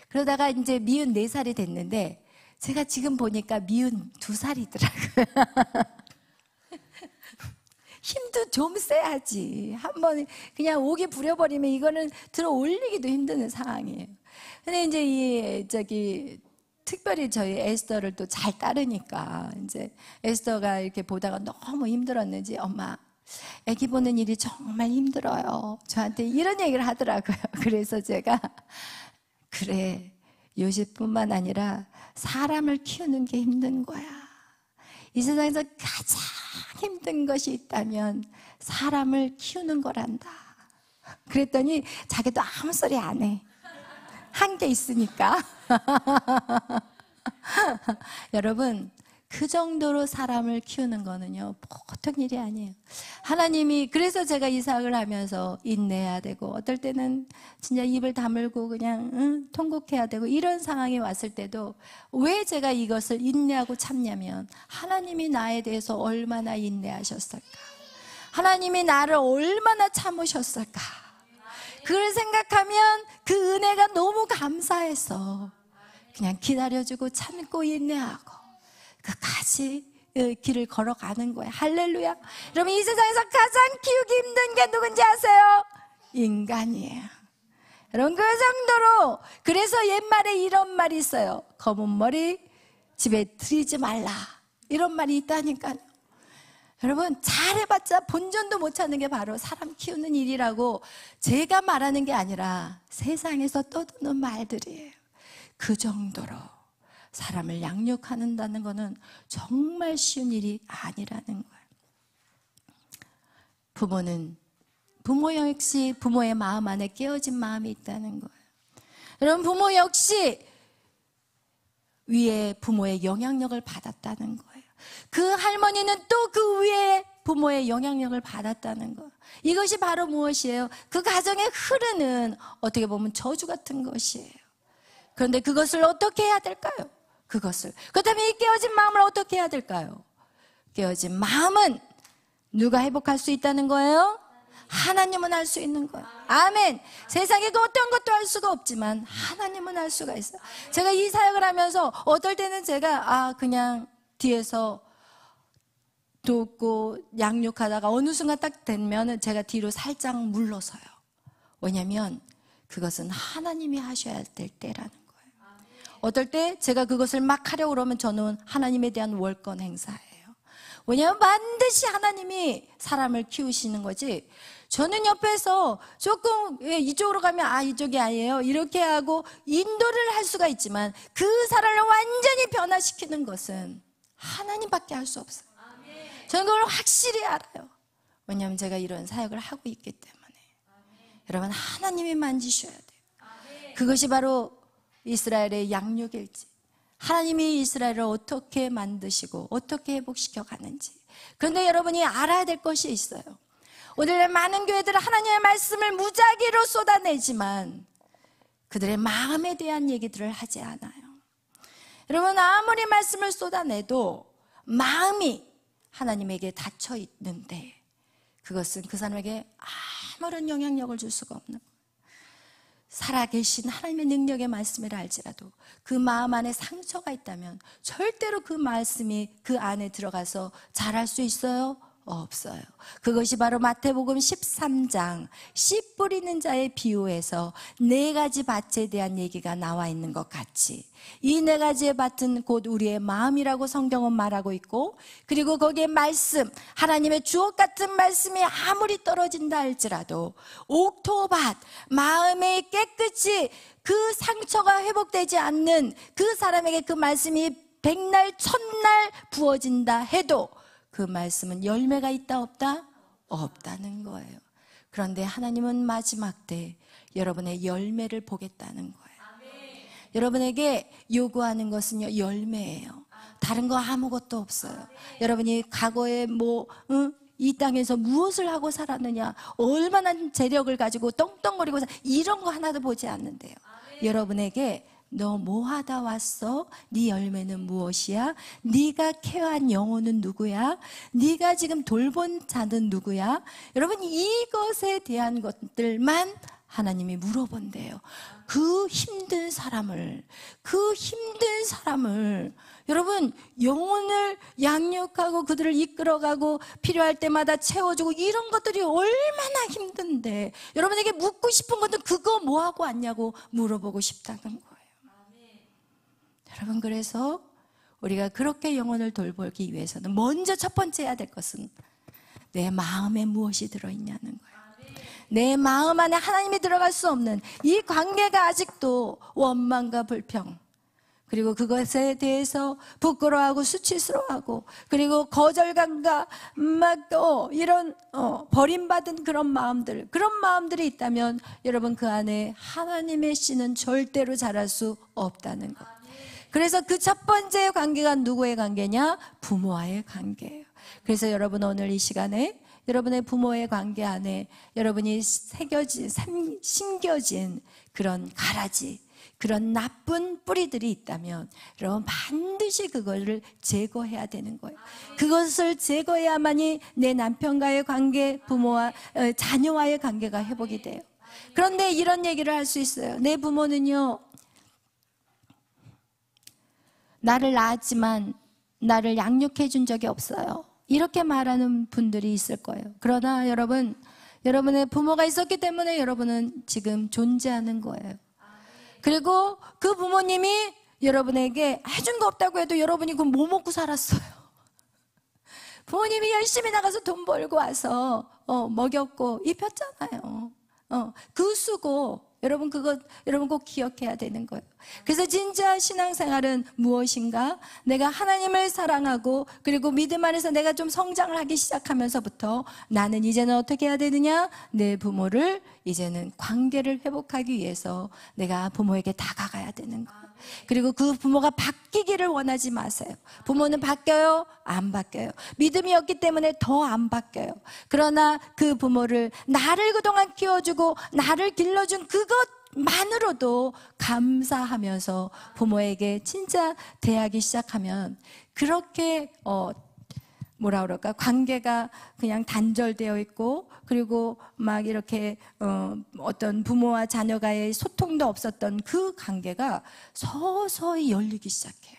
그러다가 이제 미운 4살이 됐는데 제가 지금 보니까 미운 2살이더라고요. 힘도 좀 세야지. 한번 그냥 오기 부려버리면 이거는 들어 올리기도 힘든 상황이에요. 근데 이제 특별히 저희 에스더를 또 잘 따르니까 이제 에스더가 이렇게 보다가 너무 힘들었는지 엄마, 애기 보는 일이 정말 힘들어요. 저한테 이런 얘기를 하더라고요. 그래서 제가 그래, 요셉뿐만 아니라 사람을 키우는 게 힘든 거야. 이 세상에서 가장 힘든 것이 있다면 사람을 키우는 거란다. 그랬더니 자기도 아무 소리 안 해. 한 게 있으니까. 여러분, 그 정도로 사람을 키우는 거는요, 보통 일이 아니에요. 하나님이, 그래서 제가 이삭을 하면서 인내해야 되고, 어떨 때는 진짜 입을 다물고 그냥 통곡해야 되고, 이런 상황이 왔을 때도 왜 제가 이것을 인내하고 참냐면, 하나님이 나에 대해서 얼마나 인내하셨을까? 하나님이 나를 얼마나 참으셨을까? 그걸 생각하면 그 은혜가 너무 감사해서 그냥 기다려주고 참고 인내하고 끝까지 길을 걸어가는 거예요. 할렐루야. 여러분, 이 세상에서 가장 키우기 힘든 게 누군지 아세요? 인간이에요. 여러분, 그 정도로. 그래서 옛말에 이런 말이 있어요. 검은 머리 집에 들이지 말라, 이런 말이 있다니까요. 여러분, 잘해봤자 본전도 못 찾는 게 바로 사람 키우는 일이라고 제가 말하는 게 아니라 세상에서 떠도는 말들이에요. 그 정도로 사람을 양육한다는 것은 정말 쉬운 일이 아니라는 거예요. 부모 역시 부모의 마음 안에 깨어진 마음이 있다는 거예요. 여러분, 부모 역시 위에 부모의 영향력을 받았다는 거예요. 그 할머니는 또 그 위에 부모의 영향력을 받았다는 거. 이것이 바로 무엇이에요? 그 가정에 흐르는, 어떻게 보면 저주 같은 것이에요. 그런데 그것을 어떻게 해야 될까요? 그렇다면 이 깨어진 마음을 어떻게 해야 될까요? 깨어진 마음은 누가 회복할 수 있다는 거예요? 하나님은 할 수 있는 거예요. 아멘. 세상에 그 어떤 것도 할 수가 없지만 하나님은 할 수가 있어요. 제가 이 사역을 하면서 어떨 때는 제가 그냥 뒤에서 돕고 양육하다가 어느 순간 딱 되면 제가 뒤로 살짝 물러서요. 왜냐하면 그것은 하나님이 하셔야 될 때라는 거예요. 어떨 때 제가 그것을 막 하려고 그러면 저는 하나님에 대한 월권 행사예요. 왜냐하면 반드시 하나님이 사람을 키우시는 거지, 저는 옆에서 조금 이쪽으로 가면 이쪽이 아니에요 이렇게 하고 인도를 할 수가 있지만 그 사람을 완전히 변화시키는 것은 하나님밖에 할 수 없어요. 저는 그걸 확실히 알아요. 왜냐하면 제가 이런 사역을 하고 있기 때문에. 여러분, 하나님이 만지셔야 돼요. 그것이 바로 이스라엘의 양육일지, 하나님이 이스라엘을 어떻게 만드시고 어떻게 회복시켜 가는지. 그런데 여러분이 알아야 될 것이 있어요. 오늘의 많은 교회들은 하나님의 말씀을 무작위로 쏟아내지만 그들의 마음에 대한 얘기들을 하지 않아요. 여러분, 아무리 말씀을 쏟아내도 마음이 하나님에게 닫혀 있는데 그것은 그 사람에게 아무런 영향력을 줄 수가 없는 거예요. 살아계신 하나님의 능력의 말씀을 알지라도 그 마음 안에 상처가 있다면 절대로 그 말씀이 그 안에 들어가서 자랄 수 있어요? 없어요. 그것이 바로 마태복음 13장 씨 뿌리는 자의 비유에서 4가지 밭에 대한 얘기가 나와 있는 것 같이 이 4가지의 밭은 곧 우리의 마음이라고 성경은 말하고 있고, 그리고 거기에 말씀, 하나님의 주옥 같은 말씀이 아무리 떨어진다 할지라도 옥토밭, 마음에 깨끗이 그 상처가 회복되지 않는 그 사람에게 그 말씀이 100날 1000날 부어진다 해도 그 말씀은 열매가 있다 없다? 없다는 거예요. 그런데 하나님은 마지막 때 여러분의 열매를 보겠다는 거예요. 여러분에게 요구하는 것은요, 열매예요. 다른 거 아무것도 없어요. 여러분이 과거에 이 땅에서 무엇을 하고 살았느냐, 얼마나 재력을 가지고 떵떵거리고 이런 거 하나도 보지 않는데요. 여러분에게 너 뭐 하다 왔어? 네 열매는 무엇이야? 네가 케어한 영혼은 누구야? 네가 지금 돌본 자는 누구야? 여러분, 이것에 대한 것들만 하나님이 물어본대요. 그 힘든 사람을 여러분, 영혼을 양육하고 그들을 이끌어가고 필요할 때마다 채워주고 이런 것들이 얼마나 힘든데 여러분에게 묻고 싶은 것은 그거 뭐하고 왔냐고 물어보고 싶다는 거예요. 여러분, 그래서 우리가 그렇게 영혼을 돌보기 위해서는 먼저 첫 번째 해야 될 것은 내 마음에 무엇이 들어있냐는 거예요. 내 마음 안에 하나님이 들어갈 수 없는 이 관계가 아직도 원망과 불평, 그리고 그것에 대해서 부끄러워하고 수치스러워하고, 그리고 거절감과 이런 버림받은 그런 마음들이 있다면 여러분, 그 안에 하나님의 씨는 절대로 자랄 수 없다는 것. 그래서 그 첫 번째 관계가 누구의 관계냐? 부모와의 관계예요. 그래서 여러분, 오늘 이 시간에 여러분의 부모의 관계 안에 여러분이 심겨진 그런 가라지, 그런 나쁜 뿌리들이 있다면 여러분 반드시 그것을 제거해야 되는 거예요. 그것을 제거해야만이 내 남편과의 관계, 부모와 자녀와의 관계가 회복이 돼요. 그런데 이런 얘기를 할 수 있어요. 내 부모는요, 나를 낳았지만 나를 양육해 준 적이 없어요. 이렇게 말하는 분들이 있을 거예요. 그러나 여러분, 여러분의 부모가 있었기 때문에 여러분은 지금 존재하는 거예요. 그리고 그 부모님이 여러분에게 해준 거 없다고 해도 여러분이 그럼 뭐 먹고 살았어요? 부모님이 열심히 나가서 돈 벌고 와서 먹였고 입혔잖아요. 그 수고, 여러분 꼭 기억해야 되는 거예요. 그래서 진짜 신앙생활은 무엇인가? 내가 하나님을 사랑하고 그리고 믿음 안에서 내가 좀 성장을 하기 시작하면서부터 나는 이제는 어떻게 해야 되느냐? 내 부모를 이제는 관계를 회복하기 위해서 내가 부모에게 다가가야 되는 거예요. 그리고 그 부모가 바뀌기를 원하지 마세요. 부모는 바뀌어요? 안 바뀌어요. 믿음이 없기 때문에 더 안 바뀌어요. 그러나 그 부모를, 나를 그동안 키워주고 나를 길러준 그것만으로도 감사하면서 부모에게 진짜 대하기 시작하면 그렇게 관계가 그냥 단절되어 있고, 그리고 막 이렇게 어떤 부모와 자녀가의 소통도 없었던 그 관계가 서서히 열리기 시작해요.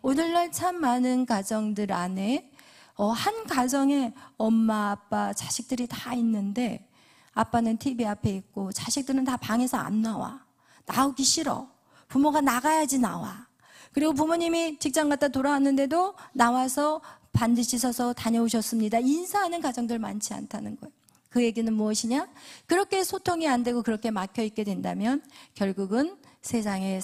오늘날 참 많은 가정들 안에 한 가정에 엄마, 아빠, 자식들이 다 있는데 아빠는 TV 앞에 있고 자식들은 다 방에서 안 나오기 싫어. 부모가 나가야지 나와. 그리고 부모님이 직장 갔다 돌아왔는데도 나와서 반드시 서서 다녀오셨습니다, 인사하는 가정들 많지 않다는 거예요. 그 얘기는 무엇이냐? 그렇게 소통이 안 되고 그렇게 막혀 있게 된다면 결국은 세상의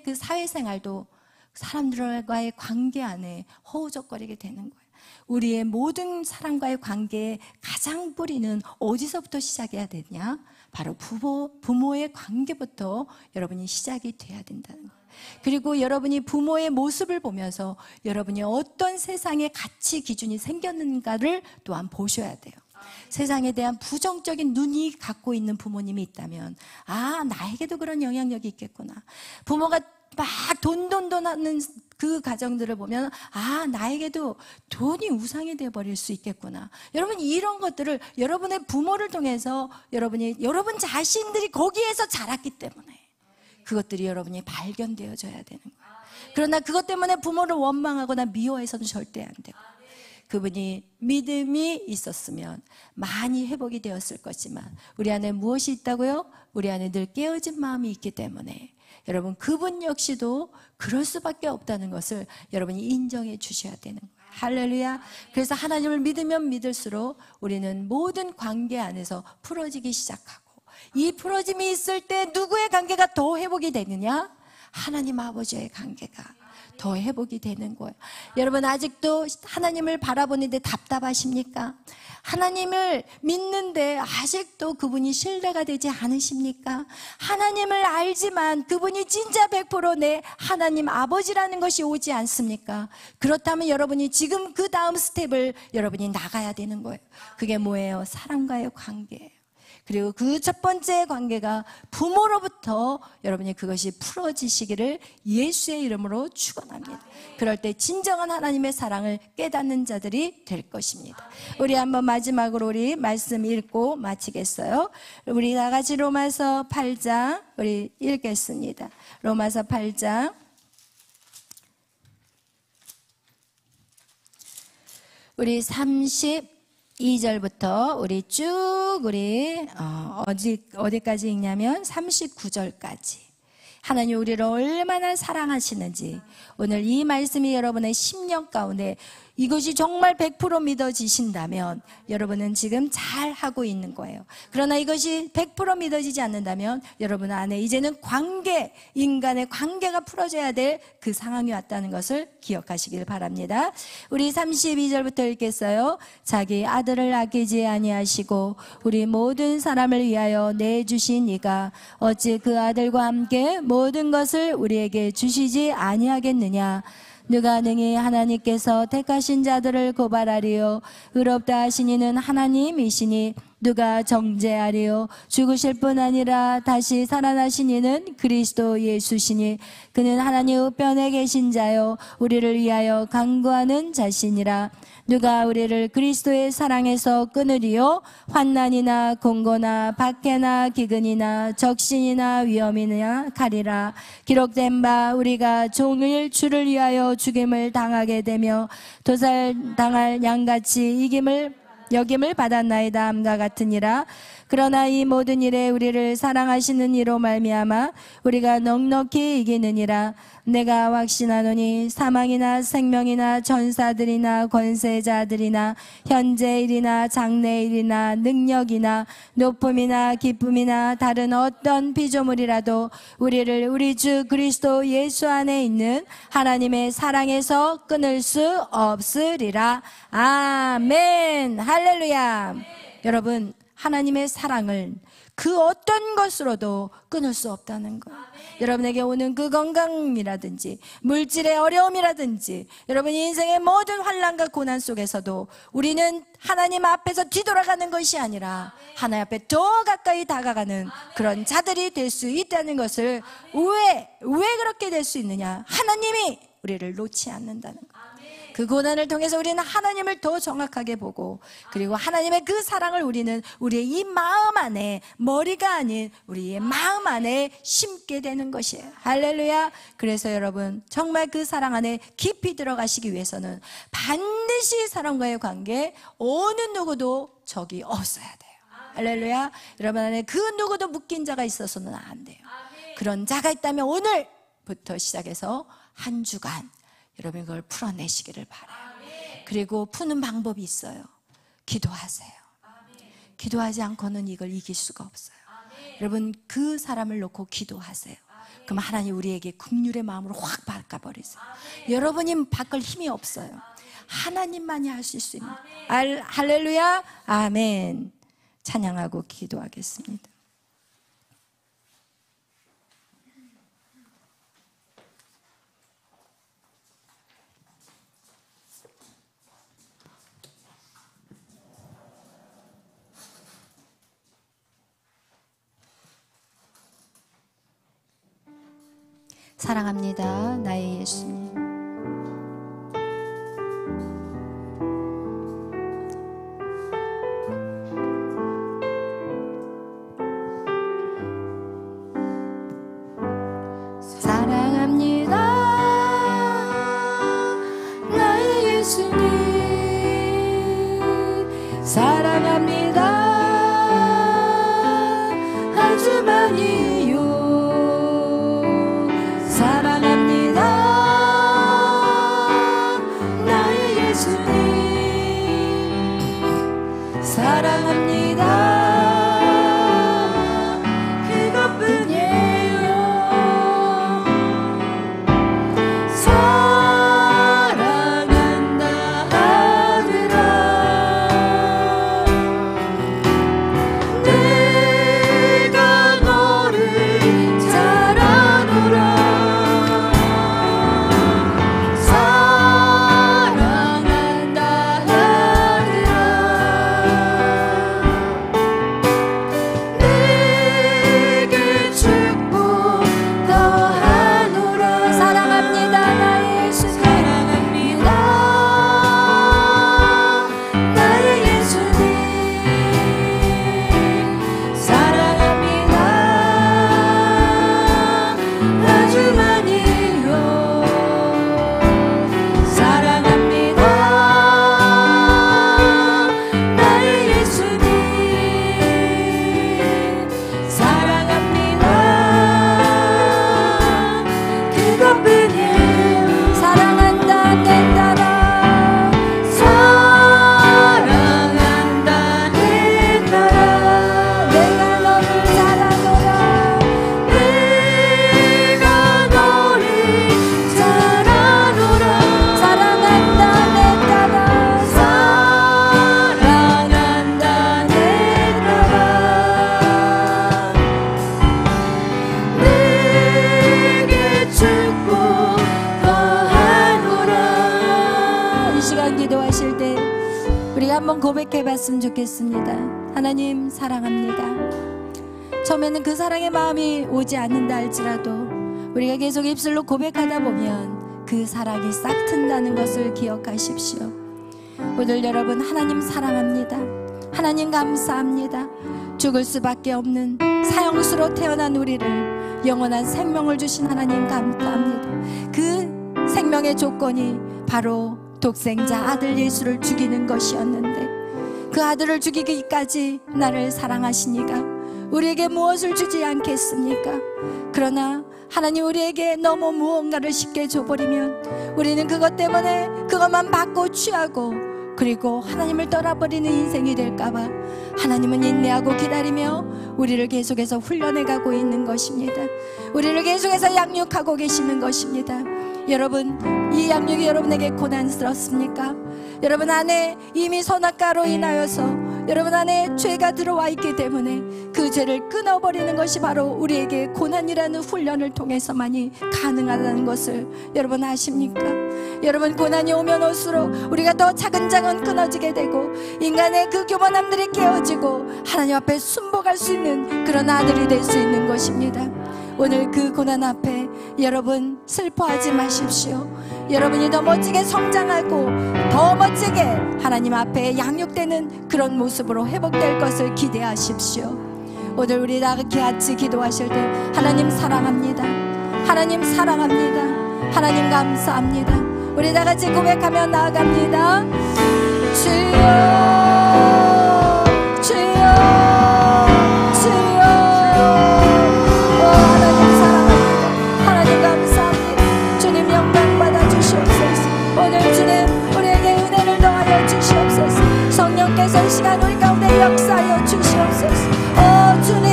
그 사회생활도 사람들과의 관계 안에 허우적거리게 되는 거예요. 우리의 모든 사람과의 관계의 가장 뿌리는 어디서부터 시작해야 되냐? 바로 부모의 관계부터 여러분이 시작이 돼야 된다는 거예요. 그리고 여러분이 부모의 모습을 보면서 여러분이 어떤 세상의 가치 기준이 생겼는가를 또한 보셔야 돼요. 세상에 대한 부정적인 눈이 갖고 있는 부모님이 있다면 나에게도 그런 영향력이 있겠구나. 부모가 막 돈 하는 그 가정들을 보면 아, 나에게도 돈이 우상이 되어버릴 수 있겠구나. 여러분, 이런 것들을 여러분의 부모를 통해서 여러분 자신들이 거기에서 자랐기 때문에 그것들이 여러분이 발견되어져야 되는 거예요. 그러나 그것 때문에 부모를 원망하거나 미워해서는 절대 안 되고, 그분이 믿음이 있었으면 많이 회복이 되었을 거지만 우리 안에 무엇이 있다고요? 우리 안에 늘 깨어진 마음이 있기 때문에 여러분, 그분 역시도 그럴 수밖에 없다는 것을 여러분이 인정해 주셔야 되는 거예요. 할렐루야. 그래서 하나님을 믿으면 믿을수록 우리는 모든 관계 안에서 풀어지기 시작하고, 이 풀어짐이 있을 때 누구의 관계가 더 회복이 되느냐? 하나님 아버지의 관계가 더 회복이 되는 거예요. 여러분, 아직도 하나님을 바라보는데 답답하십니까? 하나님을 믿는데 아직도 그분이 신뢰가 되지 않으십니까? 하나님을 알지만 그분이 진짜 100% 내 하나님 아버지라는 것이 오지 않습니까? 그렇다면 여러분이 지금 그 다음 스텝을 여러분이 나가야 되는 거예요. 그게 뭐예요? 사랑과의 관계예요. 그리고 그 첫 번째 관계가 부모로부터 여러분이 그것이 풀어지시기를 예수의 이름으로 축원합니다. 그럴 때 진정한 하나님의 사랑을 깨닫는 자들이 될 것입니다. 우리 한번 마지막으로 우리 말씀 읽고 마치겠어요. 우리 다 같이 로마서 8장 우리 읽겠습니다. 로마서 8장 우리 32절부터 우리 쭉 우리 어디까지 읽냐면 39절까지 하나님 우리를 얼마나 사랑하시는지, 오늘 이 말씀이 여러분의 심령 가운데 이것이 정말 100% 믿어지신다면 여러분은 지금 잘 하고 있는 거예요. 그러나 이것이 100% 믿어지지 않는다면 여러분 안에 이제는 인간의 관계가 풀어져야 될 그 상황이 왔다는 것을 기억하시길 바랍니다. 우리 32절부터 읽겠어요. 자기 아들을 아끼지 아니하시고 우리 모든 사람을 위하여 내주신 이가 어찌 그 아들과 함께 모든 것을 우리에게 주시지 아니하겠느냐. 누가 능히 하나님께서 택하신 자들을 고발하리요? 의롭다 하신 이는 하나님이시니 누가 정죄하리요? 죽으실 뿐 아니라 다시 살아나신 이는 그리스도 예수시니 그는 하나님 우편에 계신 자요 우리를 위하여 간구하는 자시니라. 누가 우리를 그리스도의 사랑에서 끊으리요? 환난이나 공고나 박해나 기근이나 적신이나 위험이나 가리라. 기록된 바 우리가 종일 주를 위하여 죽임을 당하게 되며 도살당할 양같이 여김을 받았나이다 함과 같으니라. 그러나 이 모든 일에 우리를 사랑하시는 이로 말미암아 우리가 넉넉히 이기느니라. 내가 확신하노니 사망이나 생명이나 전사들이나 권세자들이나 현재일이나 장래일이나 능력이나 높음이나 기쁨이나 다른 어떤 피조물이라도 우리를 우리 주 그리스도 예수 안에 있는 하나님의 사랑에서 끊을 수 없으리라. 아멘. 할렐루야. 여러분, 하나님의 사랑을 그 어떤 것으로도 끊을 수 없다는 거예요. 여러분에게 오는 그 건강이라든지 물질의 어려움이라든지 여러분 인생의 모든 환난과 고난 속에서도 우리는 하나님 앞에서 뒤돌아가는 것이 아니라 하나님 앞에 더 가까이 다가가는 그런 자들이 될 수 있다는 것을, 왜 그렇게 될 수 있느냐? 하나님이 우리를 놓지 않는다는 거예요. 그 고난을 통해서 우리는 하나님을 더 정확하게 보고, 그리고 하나님의 그 사랑을 우리는 우리의 이 마음 안에, 머리가 아닌 우리의 마음 안에 심게 되는 것이에요. 할렐루야. 그래서 여러분 정말 그 사랑 안에 깊이 들어가시기 위해서는 반드시 사람과의 관계 어느 누구도 적이 없어야 돼요. 할렐루야. 여러분 안에 그 누구도 묶인 자가 있어서는 안 돼요. 그런 자가 있다면 오늘부터 시작해서 한 주간 여러분 그걸 풀어내시기를 바라요. 그리고 푸는 방법이 있어요. 기도하세요. 기도하지 않고는 이걸 이길 수가 없어요. 여러분 그 사람을 놓고 기도하세요. 그럼 하나님 우리에게 긍휼의 마음으로 확 바꿔버리세요. 여러분이 바꿀 힘이 없어요. 하나님만이 하실 수 있는. 할렐루야. 아멘. 찬양하고 기도하겠습니다. 사랑합니다, 나의 예수님. 사랑합니다, 나의 예수님. 사랑합니다, 아주 많이요. 사랑합니다, 나의 예수님. 사랑합니다, 기도하실 때 우리가 한번 고백해봤으면 좋겠습니다. 하나님 사랑합니다. 처음에는 그 사랑의 마음이 오지 않는다 할지라도 우리가 계속 입술로 고백하다 보면 그 사랑이 싹 튼다는 것을 기억하십시오. 오늘 여러분, 하나님 사랑합니다. 하나님 감사합니다. 죽을 수밖에 없는 사형수로 태어난 우리를 영원한 생명을 주신 하나님 감사합니다. 그 생명의 조건이 바로 독생자 아들 예수를 죽이는 것이었는데 그 아들을 죽이기까지 나를 사랑하시니까 우리에게 무엇을 주지 않겠습니까? 그러나 하나님 우리에게 너무 무언가를 쉽게 줘버리면 우리는 그것 때문에 그것만 받고 취하고 그리고 하나님을 떠나버리는 인생이 될까봐 하나님은 인내하고 기다리며 우리를 계속해서 훈련해가고 있는 것입니다. 우리를 계속해서 양육하고 계시는 것입니다. 여러분, 이 양육이 여러분에게 고난스럽습니까? 여러분 안에 이미 선악과로 인하여서 여러분 안에 죄가 들어와 있기 때문에 그 죄를 끊어버리는 것이 바로 우리에게 고난이라는 훈련을 통해서만이 가능하다는 것을 여러분 아십니까? 여러분, 고난이 오면 올수록 우리가 더 차근차근 끊어지게 되고 인간의 그 교만함들이 깨어지고 하나님 앞에 순복할 수 있는 그런 아들이 될 수 있는 것입니다. 오늘 그 고난 앞에 여러분 슬퍼하지 마십시오. 여러분이 더 멋지게 성장하고 더 멋지게 하나님 앞에 양육되는 그런 모습으로 회복될 것을 기대하십시오. 오늘 우리 다 같이 기도하실 때 하나님 사랑합니다. 하나님 사랑합니다. 하나님 감사합니다. 우리 다 같이 고백하며 나아갑니다. 주여 주여 주여. 하나님 사랑합니다. 하나님 감사합니다. 주님 영광 받아 주시옵소서. 오늘 주님 우리에게 은혜를 더하여 주시옵소서. 성령께서 이 시간 우리 가운데 역사하여 주시옵소서. 주님,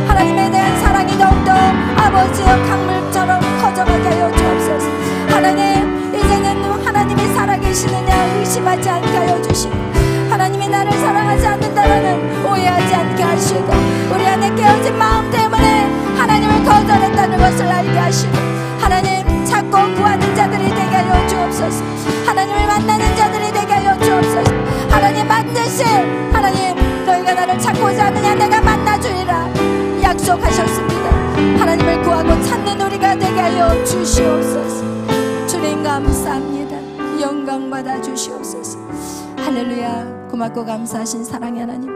하나님에 대한 사랑이 더욱더 아버지여 강물처럼 커져가게 하여 주옵소서. 하나님, 이제는 하나님이 살아계시느냐 의심하지 않게 하여 주시고 하나님이 나를 사랑하지 않는다라는 오해하지 않게 하시고 우리 안에 깨어진 마음 때문에 하나님을 거절했다는 것을 알게 하시고 하나님 찾고 구하는 자들이 되게 하여 주옵소서. 하나님을 만나는 자들이 되게 하여 주옵소서. 하나님 반드시 하나님 너희가 나를 찾고자 하느냐 내가 만나주리라 약속하셨습니다. 하나님을 구하고 찾는 우리가 되게 하여 주시옵소서. 주님 감사합니다. 영광 받아 주시옵소서. 할렐루야. 고맙고 감사하신 사랑의 하나님,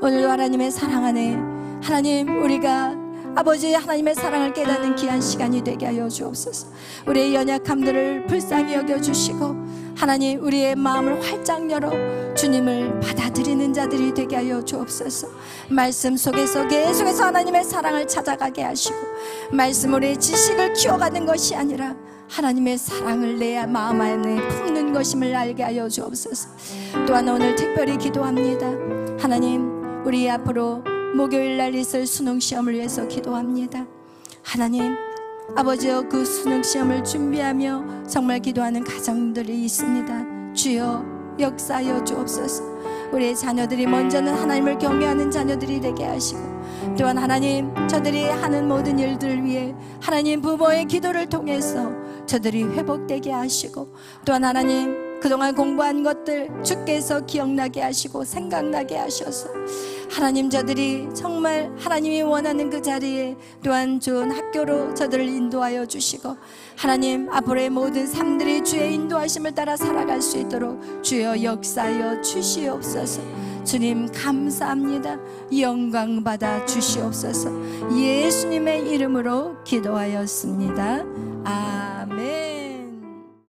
오늘도 하나님의 사랑 안에 하나님 우리가 아버지 하나님의 사랑을 깨닫는 귀한 시간이 되게 하여 주옵소서. 우리의 연약함들을 불쌍히 여겨주시고 하나님 우리의 마음을 활짝 열어 주님을 받아들이는 자들이 되게 하여 주옵소서. 말씀 속에서 계속해서 하나님의 사랑을 찾아가게 하시고, 말씀 우리의 지식을 키워가는 것이 아니라 하나님의 사랑을 내 마음 안에 품는 것임을 알게 하여 주옵소서. 또한 오늘 특별히 기도합니다. 하나님 우리 앞으로 목요일날 있을 수능시험을 위해서 기도합니다. 하나님 아버지여, 그 수능시험을 준비하며 정말 기도하는 가정들이 있습니다. 주여 역사하여 주옵소서. 우리의 자녀들이 먼저는 하나님을 경외하는 자녀들이 되게 하시고, 또한 하나님 저들이 하는 모든 일들을 위해 하나님 부모의 기도를 통해서 저들이 회복되게 하시고, 또한 하나님 그동안 공부한 것들 주께서 기억나게 하시고 생각나게 하셔서 하나님 저들이 정말 하나님이 원하는 그 자리에 또한 좋은 학교로 저들을 인도하여 주시고, 하나님 앞으로의 모든 삶들이 주의 인도하심을 따라 살아갈 수 있도록 주여 역사하여 주시옵소서. 주님 감사합니다. 영광 받아 주시옵소서. 예수님의 이름으로 기도하였습니다. 아멘.